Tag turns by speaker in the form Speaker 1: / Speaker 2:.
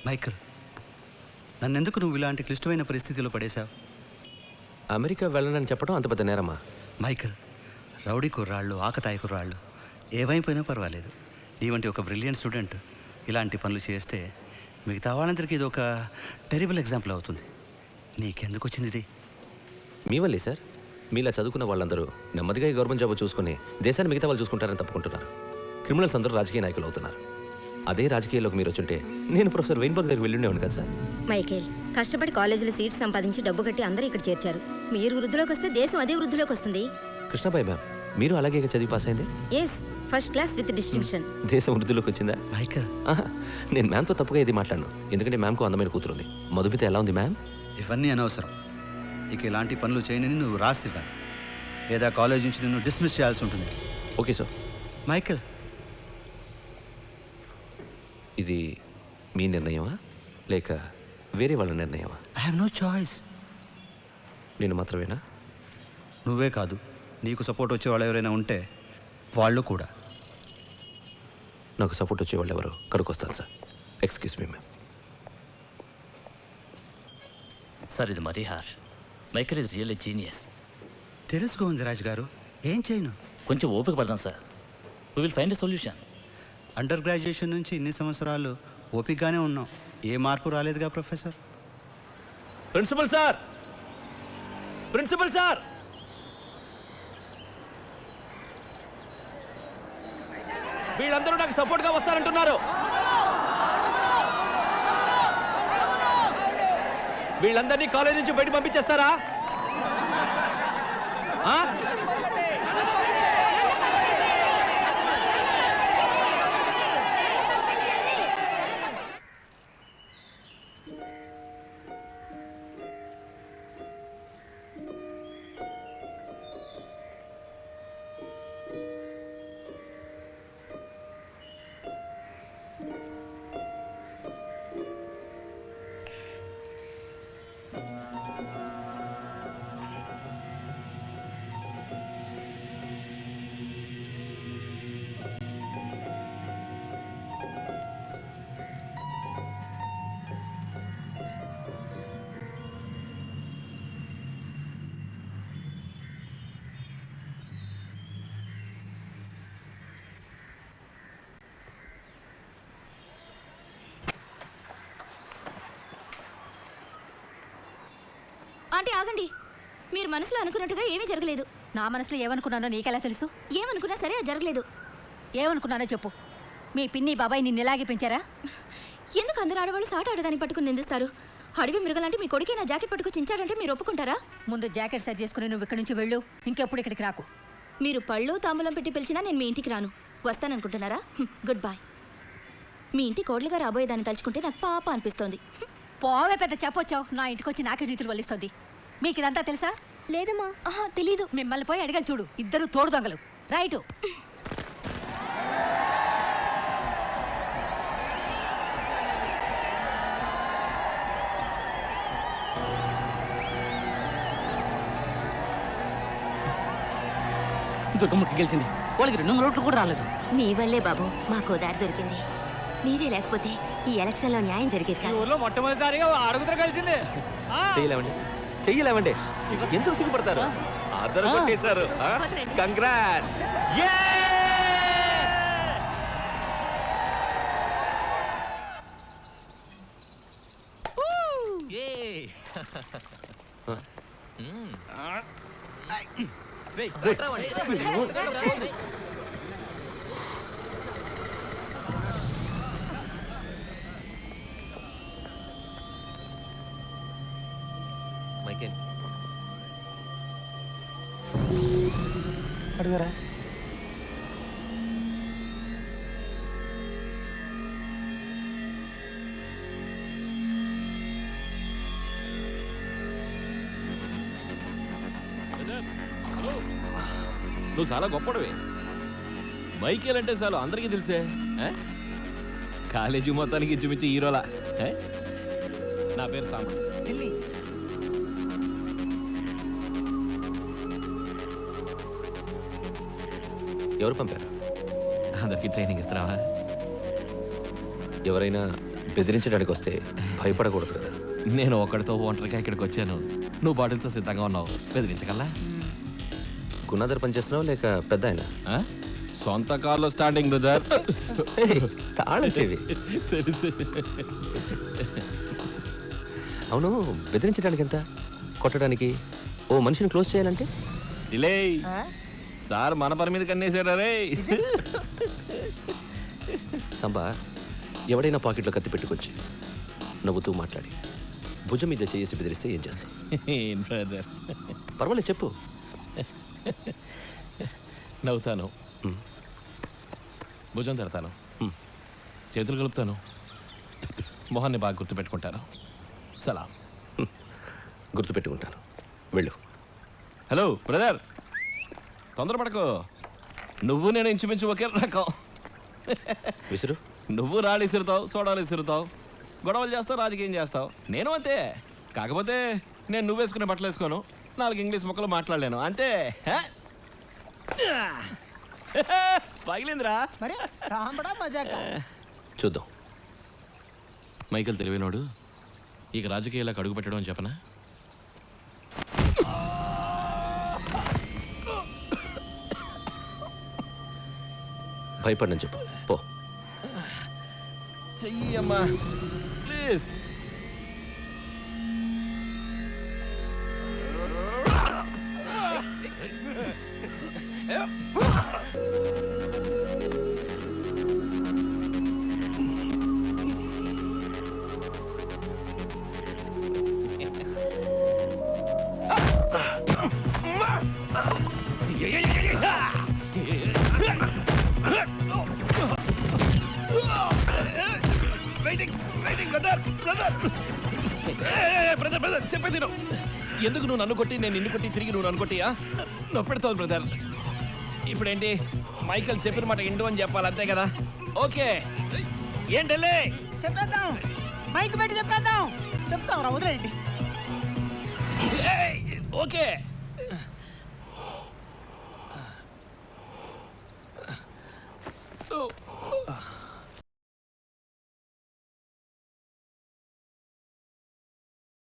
Speaker 1: Michael, నన్నెందుకు నువ్వు ఇలాంటి క్లిష్టమైన పరిస్థితిలో పడేశావు?
Speaker 2: అమెరికా వెళ్ళనని చెప్పడం అంత పెద్ద నేరమ్మా?
Speaker 1: మైకల్, రౌడీ కుర్రాళ్ళు, ఆకతాయి కుర్రాళ్ళు ఏమైపోయినా పర్వాలేదు. నీ వంటి ఒక బ్రిలియంట్ స్టూడెంట్ ఇలాంటి పనులు చేస్తే మిగతా వాళ్ళందరికీ ఇది ఒక టెరిబుల్ ఎగ్జాంపుల్ అవుతుంది. నీకెందుకు వచ్చింది ఇది?
Speaker 2: మీ వల్లే సార్. మీలా చదువుకున్న వాళ్ళందరూ నెమ్మదిగా ఈ గవర్నమెంట్ జాబ్ చూసుకుని దేశాన్ని మిగతా వాళ్ళు చూసుకుంటారని తప్పుకుంటున్నారు. క్రిమినల్స్ అందరూ రాజకీయ నాయకులు అవుతున్నారు. అదే రాజకీయాల్లోకి మీరు వచ్చుంటే నేను ప్రొఫెసర్ వెయిన్బర్గ్ దగ్గరికి వెళ్ళిండేవాడు కదా సార్.
Speaker 3: మైకేల్, కష్టపడి కాలేజీలో సీట్ సంపాదించి డబ్బు కట్టి అందరూ ఇక్కడ చేర్చారు. మీరు వృద్ధిలోకి వస్తే దేశం అదే వృద్ధిలోకి వస్తుంది.
Speaker 2: కృష్ణబాయ్ మ్యామ్, మీరు అలాగే చదివి పాస్ అయింది?
Speaker 3: Yes, first class with distinction.
Speaker 2: దేశం వృద్ధిలోకి వచ్చిందా?
Speaker 1: మైకల్,
Speaker 2: నేను మ్యామ్తో తప్పుగా ఇది మాట్లాడను. ఎందుకంటే మ్యామ్కు అందమైన కూతురుంది. మధుమిత ఎలా ఉంది మ్యామ్?
Speaker 1: ఇవన్నీ అనవసరం. ఇక ఇలాంటి పనులు చేయనని నువ్వు రాసివ్వాలి, లేదా కాలేజ్ నుంచి నిన్ను డిస్మిస్ చేయాల్సి ఉంటుంది.
Speaker 2: Okay sir.
Speaker 1: మైకల్,
Speaker 2: ఇది మీ నిర్ణయమా లేక వేరే వాళ్ళ నిర్ణయమా?
Speaker 1: I have no choice.
Speaker 2: నేను మాత్రమేనా?
Speaker 1: నువ్వే కాదు, నీకు సపోర్ట్ వచ్చే వాళ్ళు ఎవరైనా ఉంటే వాళ్ళు కూడా.
Speaker 2: నాకు సపోర్ట్ వచ్చేవాళ్ళు ఎవరు? కడుకొస్తాను sir. Excuse me ma'am.
Speaker 4: Sir, ఇది మరీ harsh. Michael is really genius.
Speaker 1: తెలుసుకోండి రాజు గారు, ఏం చేయను.
Speaker 4: కొంచెం ఓపిక పడదాం sir. We will find a solution.
Speaker 1: Under graduation నుంచి ఇన్ని సంవత్సరాలు ఓపికగానే ఉన్నాం. ఏ మార్పు రాలేదుగా professor.
Speaker 2: Principal sir, principal sir, వీళ్ళందరూ నాకు సపోర్ట్గా వస్తారంటున్నారు. వీళ్ళందరినీ కాలేజ్ నుంచి బయట పంపించేస్తారా?
Speaker 5: ఆంటీ, ఆగండి. మీరు మనసులో అనుకున్నట్టుగా ఏమీ జరగలేదు.
Speaker 3: నా మనసులో ఏమనుకున్నానో నీకెలా తెలుసు?
Speaker 5: ఏమనుకున్నా సరే అది జరగలేదు.
Speaker 3: ఏమనుకున్నానో చెప్పు. మీ పిన్ని బాబాయ్ నిన్ను ఇలాగే పెంచారా?
Speaker 5: ఎందుకు అందరు ఆడవాళ్ళు సాట ఆడదాన్ని పట్టుకుని నిందిస్తారు? అడవి మృగలాంటి మీ కొడుకే నా జాకెట్ పట్టుకు చించాడంటే మీరు ఒప్పుకుంటారా?
Speaker 3: ముందు జాకెట్ సరి చేసుకుని నువ్వు ఇక్కడి నుంచి వెళ్ళు. ఇంకెప్పుడు ఇక్కడికి రాకు.
Speaker 5: మీరు పళ్ళు తాంబూలం పెట్టి పిలిచినా నేను మీ ఇంటికి రాను. వస్తాననుకుంటున్నారా? Good bye. మీ ఇంటి కోడలుగా రాబోయేదాన్ని తలుచుకుంటే నాకు పాప అనిపిస్తోంది.
Speaker 3: పోవే పెద్ద చెప్పొచ్చావు. నా ఇంటికి వచ్చి నాకే నీతులు వల్లిస్తుంది. మీకు ఇదంతా తెలుసా?
Speaker 5: లేదమ్మా. తెలీదు.
Speaker 3: మిమ్మల్ని పోయి అడగలు చూడు. ఇద్దరు తోడు దొంగలు. రైటు.
Speaker 4: దుర్గమ్మకి గెలిచింది. వాళ్ళకి 200 ఓట్లు కూడా రాలేదు.
Speaker 3: మీ వల్లే బాబు మాకు దారి దొరికింది. మీరే లేకపోతే ఈ ఎలక్షన్ లో న్యాయం జరిగేది కాదు.
Speaker 6: ఊర్లో మొట్టమొదటిసారిగా అడుగుతారు కలిసింది.
Speaker 2: చెయ్యలేమండి, చెయ్యలేమండి. ఎందుకు సిగ్గుపడతారు? అందరూ కొట్టేశారు. కంగ్రాట్స్. మైకేల్, అడుగురా.
Speaker 7: నువ్వు చాలా గొప్పడివే. మైకేల్ అంటే చాలు అందరికీ తెలిసే. కాలేజీ మొత్తానికి చూపించి హీరోలా. నా పేరు సామన్.
Speaker 2: ఎవరు పంపారు?
Speaker 7: అందరికి ట్రైనింగ్ ఇస్తున్నావా?
Speaker 2: ఎవరైనా బెదిరించడానికి వస్తే భయపడకూడదు కదా.
Speaker 7: నేను ఒకటితో ఒంటరిగా ఇక్కడికి వచ్చాను. నువ్వు బాటిల్తో సిద్ధంగా ఉన్నావు. బెదిరించగలరా?
Speaker 2: గున్నాదర్ పనిచేస్తున్నావు లేక పెద్ద ఆయన?
Speaker 7: ఆ? సొంత కార్లో స్టాండింగ్ బ్రదర్.
Speaker 2: తాళం చెవి.
Speaker 7: తెలుసు.
Speaker 2: అవును, బెదిరించడానికి ఎంత, కొట్టడానికి ఓ మనిషిని క్లోజ్ చేయాలంటే?
Speaker 7: డిలే సార్ మన పని మీద కన్నేసాడా రే?
Speaker 2: సంబా, ఎవడైనా పాకెట్లో కత్తి పెట్టుకొచ్చి నవ్వుతూ మాట్లాడి భుజం మీద చేసి బెదిరిస్తే ఏం చేస్తావు?
Speaker 7: ఏం బ్రదర్,
Speaker 2: పర్వాలేదు చెప్పు.
Speaker 7: నవ్వుతాను,
Speaker 2: హ్మ్.
Speaker 7: భుజం తెరతాను,
Speaker 2: హ్మ్.
Speaker 7: చేతులు కలుపుతాను, మొహాన్ని బాగా గుర్తుపెట్టుకుంటాను. సలాం.
Speaker 2: గుర్తుపెట్టుకుంటాను, వెళ్ళు.
Speaker 7: హలో బ్రదర్, తొందరపడకు. నువ్వు నేను ఇంచుమించు ఒకే రకం.
Speaker 2: విసురు.
Speaker 7: నువ్వు రాళ్ళు ఇసురుతావు, సోడాలు ఇసురుతావు, గొడవలు చేస్తావు, రాజకీయం చేస్తావు. నేను అంతే. కాకపోతే నేను నువ్వు వేసుకునే బట్టలు వేసుకోను, 4 ఇంగ్లీష్ ముక్కలు మాట్లాడలేను అంతే. పగిలిందిరా.
Speaker 6: మరి సాంబడా మజాక.
Speaker 2: చూద్దాం.
Speaker 7: మైకేల్ తెలివైనోడు. ఇక రాజకీయాలకు అడుగు పెట్టడం అని చెప్పనా?
Speaker 2: భయపడనని చెప్పు, పో.
Speaker 7: చెయ్యి అమ్మా ప్లీజ్. బ్రదర్ చెప్పేది ఎందుకు నువ్వు నన్ను కొట్టి నేను నిన్ను కొట్టి తిరిగి నువ్వు నన్ను కొట్టియా? నొప్పెడతావు బ్రదర్. ఇప్పుడేంటి, మైకేల్ చెప్పిన మాట ఇండు అని చెప్పాలి అంతే కదా? ఓకే ఏంటలే
Speaker 6: చెప్పేద్దాం, మైక్ పెట్టి చెప్పేద్దాం. చెప్తాం రా, వదిలేయండి.
Speaker 7: ఓకే